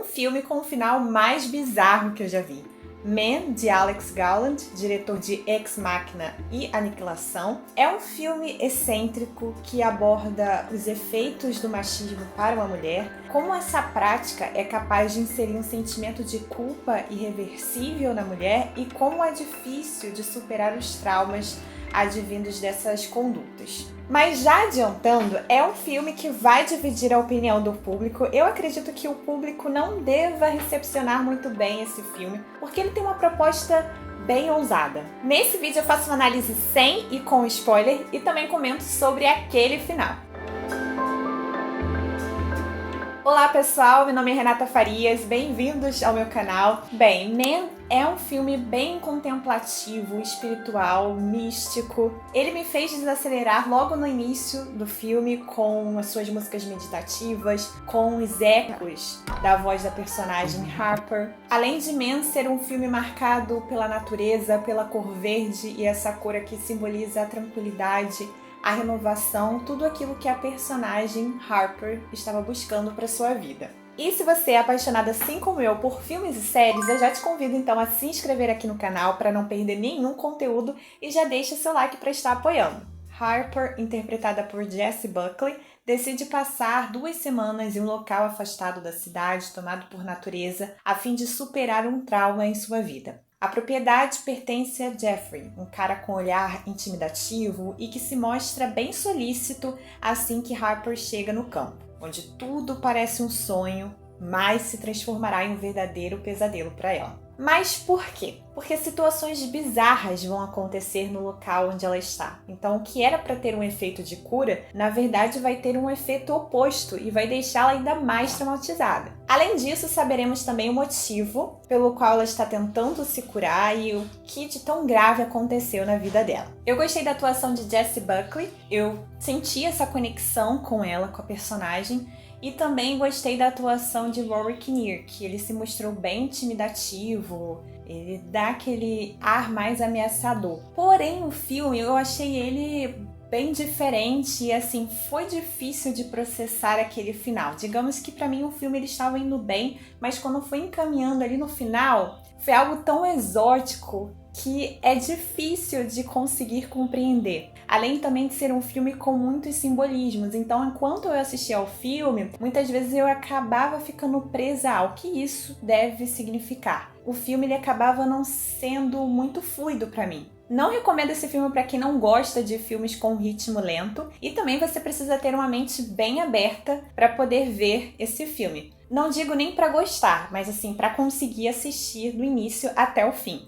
um filme com o final mais bizarro que eu já vi. Man, de Alex Garland, diretor de Ex Machina e Aniquilação, é um filme excêntrico que aborda os efeitos do machismo para uma mulher, como essa prática é capaz de inserir um sentimento de culpa irreversível na mulher e como é difícil de superar os traumas advindos dessas condutas. Mas já adiantando, é um filme que vai dividir a opinião do público. Eu acredito que o público não deva recepcionar muito bem esse filme, porque ele tem uma proposta bem ousada. Nesse vídeo eu faço uma análise sem e com spoiler e também comento sobre aquele final. Olá pessoal, meu nome é Renata Farias, bem-vindos ao meu canal. Bem, Man é um filme bem contemplativo, espiritual, místico. Ele me fez desacelerar logo no início do filme com as suas músicas meditativas, com os ecos da voz da personagem Harper. Além de Man ser um filme marcado pela natureza, pela cor verde e essa cor aqui simboliza a tranquilidade, a renovação, tudo aquilo que a personagem Harper estava buscando para sua vida. E se você é apaixonado assim como eu por filmes e séries, eu já te convido então a se inscrever aqui no canal para não perder nenhum conteúdo e já deixa seu like para estar apoiando. Harper, interpretada por Jessie Buckley, decide passar 2 semanas em um local afastado da cidade, tomado por natureza, a fim de superar um trauma em sua vida. A propriedade pertence a Jeffrey, um cara com olhar intimidativo e que se mostra bem solícito assim que Harper chega no campo, onde tudo parece um sonho, mas se transformará em um verdadeiro pesadelo para ela. Mas por quê? Porque situações bizarras vão acontecer no local onde ela está. Então, o que era para ter um efeito de cura, na verdade vai ter um efeito oposto e vai deixá-la ainda mais traumatizada. Além disso, saberemos também o motivo pelo qual ela está tentando se curar e o que de tão grave aconteceu na vida dela. Eu gostei da atuação de Jessie Buckley, eu senti essa conexão com ela, com a personagem, e também gostei da atuação de Rory Kinnear, que ele se mostrou bem intimidativo, ele dá aquele ar mais ameaçador. Porém, o filme, eu achei ele bem diferente e assim, foi difícil de processar aquele final. Digamos que pra mim o filme ele estava indo bem, mas quando foi encaminhando ali no final, foi algo tão exótico que é difícil de conseguir compreender. Além também de ser um filme com muitos simbolismos, então enquanto eu assistia ao filme, muitas vezes eu acabava ficando presa ao que isso deve significar. O filme ele acabava não sendo muito fluido para mim. Não recomendo esse filme para quem não gosta de filmes com ritmo lento e também você precisa ter uma mente bem aberta para poder ver esse filme. Não digo nem para gostar, mas assim, para conseguir assistir do início até o fim.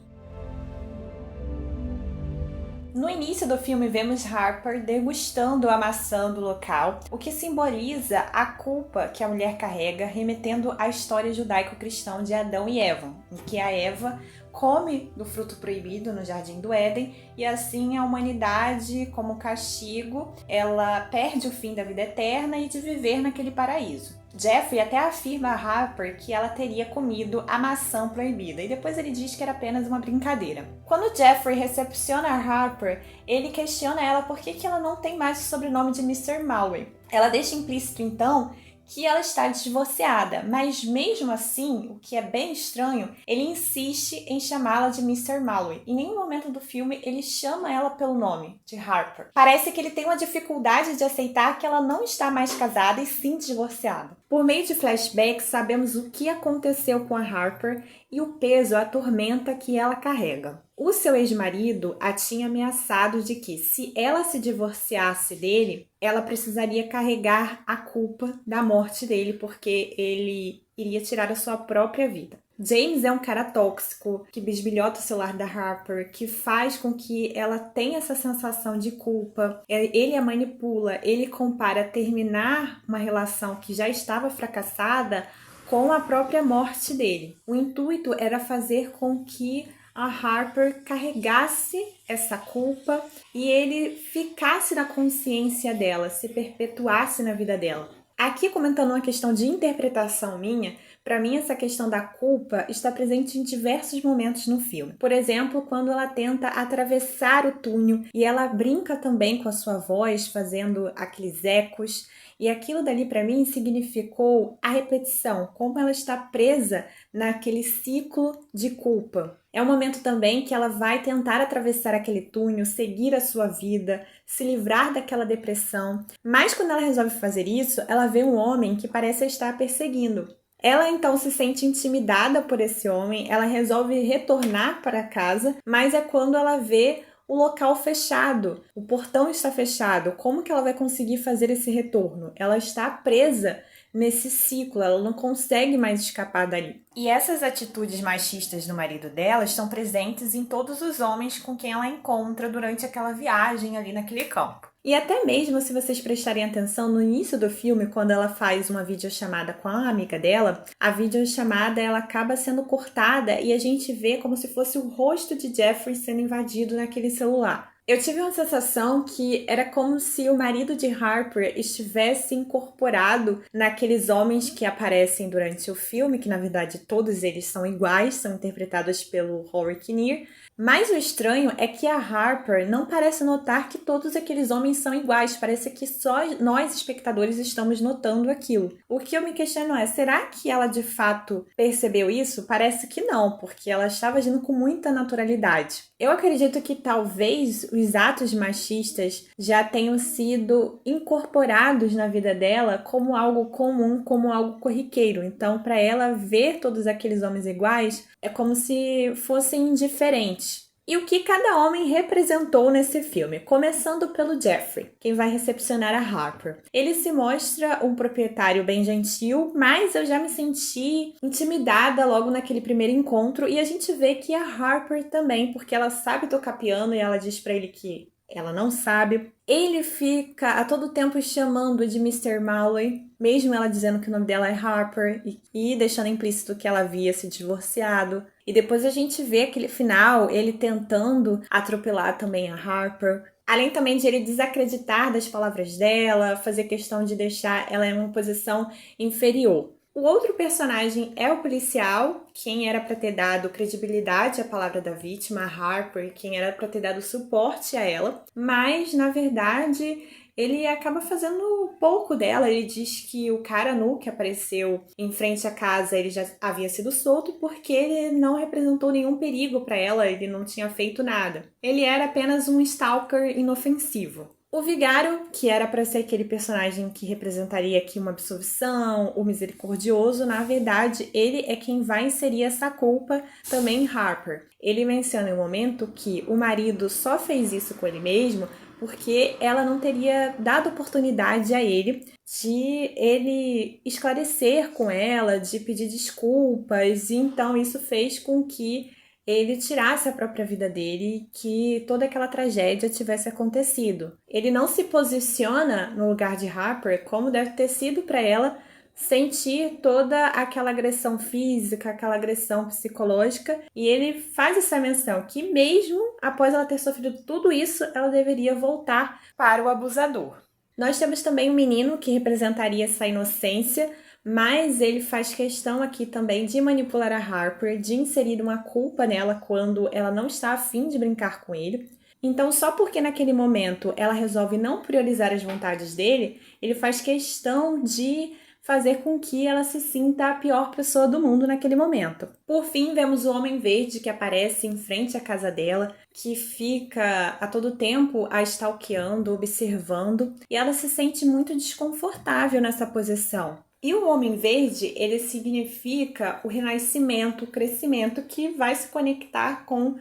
No início do filme, vemos Harper degustando a maçã do local, o que simboliza a culpa que a mulher carrega, remetendo à história judaico-cristã de Adão e Eva, em que a Eva come do fruto proibido no Jardim do Éden e assim a humanidade, como castigo, ela perde o fim da vida eterna e de viver naquele paraíso. Jeffrey até afirma a Harper que ela teria comido a maçã proibida e depois ele diz que era apenas uma brincadeira. Quando Jeffrey recepciona a Harper, ele questiona ela por que ela não tem mais o sobrenome de Mr. Malloy. Ela deixa implícito então que ela está divorciada, mas mesmo assim, o que é bem estranho, ele insiste em chamá-la de Mr. Malloy. Em nenhum momento do filme ele chama ela pelo nome de Harper. Parece que ele tem uma dificuldade de aceitar que ela não está mais casada e sim divorciada. Por meio de flashbacks, sabemos o que aconteceu com a Harper e o peso, a tormenta que ela carrega. O seu ex-marido a tinha ameaçado de que, se ela se divorciasse dele, ela precisaria carregar a culpa da morte dele, porque ele iria tirar a sua própria vida. James é um cara tóxico, que bisbilhota o celular da Harper, que faz com que ela tenha essa sensação de culpa. Ele a manipula, ele compara terminar uma relação que já estava fracassada com a própria morte dele. O intuito era fazer com que a Harper carregasse essa culpa e ele ficasse na consciência dela, se perpetuasse na vida dela. Aqui, comentando uma questão de interpretação minha, para mim essa questão da culpa está presente em diversos momentos no filme. Por exemplo, quando ela tenta atravessar o túnel e ela brinca também com a sua voz, fazendo aqueles ecos. E aquilo dali para mim significou a repetição, como ela está presa naquele ciclo de culpa. É um momento também que ela vai tentar atravessar aquele túnel, seguir a sua vida, se livrar daquela depressão. Mas quando ela resolve fazer isso, ela vê um homem que parece estar a perseguindo. Ela então se sente intimidada por esse homem, ela resolve retornar para casa, mas é quando ela vê o local fechado, o portão está fechado. Como que ela vai conseguir fazer esse retorno? Ela está presa nesse ciclo, ela não consegue mais escapar dali. E essas atitudes machistas do marido dela estão presentes em todos os homens com quem ela encontra durante aquela viagem ali naquele campo. E até mesmo se vocês prestarem atenção no início do filme, quando ela faz uma videochamada com a amiga dela, a videochamada ela acaba sendo cortada e a gente vê como se fosse o rosto de Jeffrey sendo invadido naquele celular. Eu tive uma sensação que era como se o marido de Harper estivesse incorporado naqueles homens que aparecem durante o filme, que na verdade todos eles são iguais, são interpretados pelo Rory Kinnear. Mas o estranho é que a Harper não parece notar que todos aqueles homens são iguais, parece que só nós, espectadores, estamos notando aquilo. O que eu me questiono é, será que ela de fato percebeu isso? Parece que não, porque ela estava agindo com muita naturalidade. Eu acredito que talvez os atos machistas já tenham sido incorporados na vida dela como algo comum, como algo corriqueiro. Então, para ela ver todos aqueles homens iguais, é como se fossem indiferentes. E o que cada homem representou nesse filme? Começando pelo Jeffrey, quem vai recepcionar a Harper. Ele se mostra um proprietário bem gentil, mas eu já me senti intimidada logo naquele primeiro encontro. E a gente vê que a Harper também, porque ela sabe tocar piano e ela diz pra ele que ela não sabe. Ele fica a todo tempo chamando de Mr. Malloy, mesmo ela dizendo que o nome dela é Harper e deixando implícito que ela havia se divorciado. E depois a gente vê aquele final, ele tentando atropelar também a Harper. Além também de ele desacreditar das palavras dela, fazer questão de deixar ela em uma posição inferior. O outro personagem é o policial, quem era para ter dado credibilidade à palavra da vítima, a Harper, quem era para ter dado suporte a ela, mas na verdade ele acaba fazendo pouco dela. Ele diz que o cara nu que apareceu em frente à casa, ele já havia sido solto porque ele não representou nenhum perigo para ela, ele não tinha feito nada. Ele era apenas um stalker inofensivo. O vigário, que era para ser aquele personagem que representaria aqui uma absolvição, o misericordioso, na verdade, ele é quem vai inserir essa culpa também em Harper. Ele menciona em um momento que o marido só fez isso com ele mesmo porque ela não teria dado oportunidade a ele de ele esclarecer com ela, de pedir desculpas, e então isso fez com que ele tirasse a própria vida dele, que toda aquela tragédia tivesse acontecido. Ele não se posiciona no lugar de Harper como deve ter sido para ela sentir toda aquela agressão física, aquela agressão psicológica, e ele faz essa menção que mesmo após ela ter sofrido tudo isso, ela deveria voltar para o abusador. Nós temos também um menino que representaria essa inocência, mas ele faz questão aqui também de manipular a Harper, de inserir uma culpa nela quando ela não está a fim de brincar com ele. Então, só porque naquele momento ela resolve não priorizar as vontades dele, ele faz questão de fazer com que ela se sinta a pior pessoa do mundo naquele momento. Por fim, vemos o Homem Verde que aparece em frente à casa dela, que fica a todo tempo a stalkeando, observando, e ela se sente muito desconfortável nessa posição. E o Homem Verde, ele significa o renascimento, o crescimento que vai se conectar com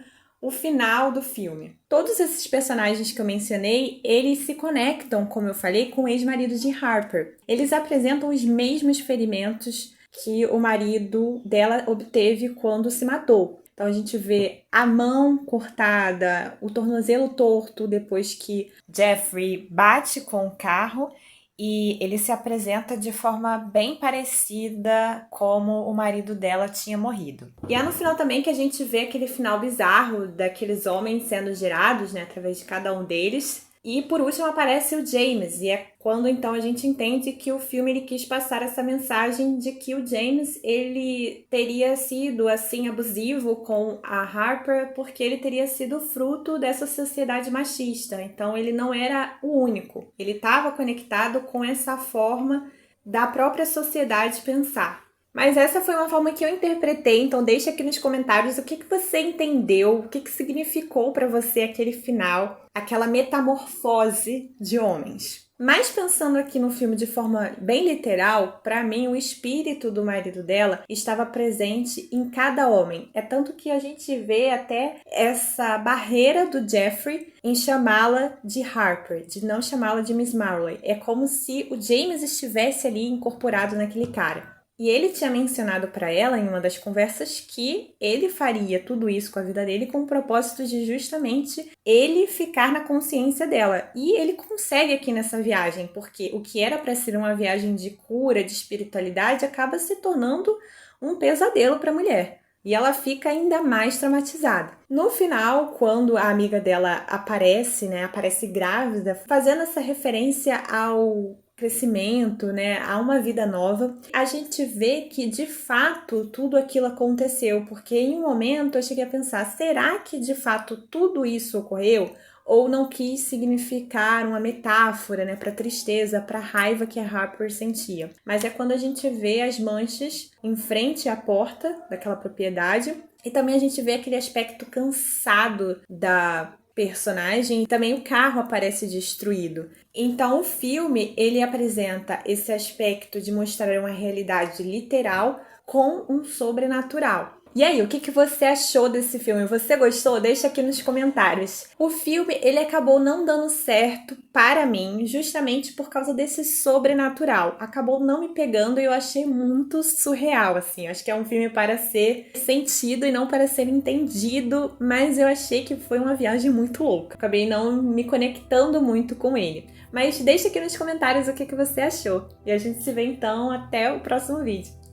o final do filme. Todos esses personagens que eu mencionei, eles se conectam, como eu falei, com o ex-marido de Harper. Eles apresentam os mesmos ferimentos que o marido dela obteve quando se matou. Então a gente vê a mão cortada, o tornozelo torto depois que Jeffrey bate com o carro, e ele se apresenta de forma bem parecida como o marido dela tinha morrido. E é no final também que a gente vê aquele final bizarro daqueles homens sendo gerados, né, através de cada um deles. E por último aparece o James, e é quando então a gente entende que o filme ele quis passar essa mensagem de que o James ele teria sido assim abusivo com a Harper porque ele teria sido fruto dessa sociedade machista. Então ele não era o único, ele estava conectado com essa forma da própria sociedade pensar. Mas essa foi uma forma que eu interpretei, então deixa aqui nos comentários o que você entendeu, o que significou para você aquele final, aquela metamorfose de homens. Mas pensando aqui no filme de forma bem literal, para mim o espírito do marido dela estava presente em cada homem. É tanto que a gente vê até essa barreira do Jeffrey em chamá-la de Harper, de não chamá-la de Miss Marley. É como se o James estivesse ali incorporado naquele cara. E ele tinha mencionado para ela em uma das conversas que ele faria tudo isso com a vida dele com o propósito de justamente ele ficar na consciência dela. E ele consegue aqui nessa viagem, porque o que era para ser uma viagem de cura, de espiritualidade, acaba se tornando um pesadelo para a mulher. E ela fica ainda mais traumatizada. No final, quando a amiga dela aparece, aparece grávida, fazendo essa referência ao crescimento, a uma vida nova, a gente vê que de fato tudo aquilo aconteceu, porque em um momento eu cheguei a pensar, será que de fato tudo isso ocorreu? Ou não quis significar uma metáfora, para a tristeza, para a raiva que a Harper sentia. Mas é quando a gente vê as manchas em frente à porta daquela propriedade e também a gente vê aquele aspecto cansado da personagem e também o carro aparece destruído. Então o filme ele apresenta esse aspecto de mostrar uma realidade literal com um sobrenatural. E aí, o que você achou desse filme? Você gostou? Deixa aqui nos comentários. O filme, ele acabou não dando certo para mim, justamente por causa desse sobrenatural. Acabou não me pegando e eu achei muito surreal, assim. Acho que é um filme para ser sentido e não para ser entendido, mas eu achei que foi uma viagem muito louca. Acabei não me conectando muito com ele. Mas deixa aqui nos comentários o que você achou. E a gente se vê então até o próximo vídeo.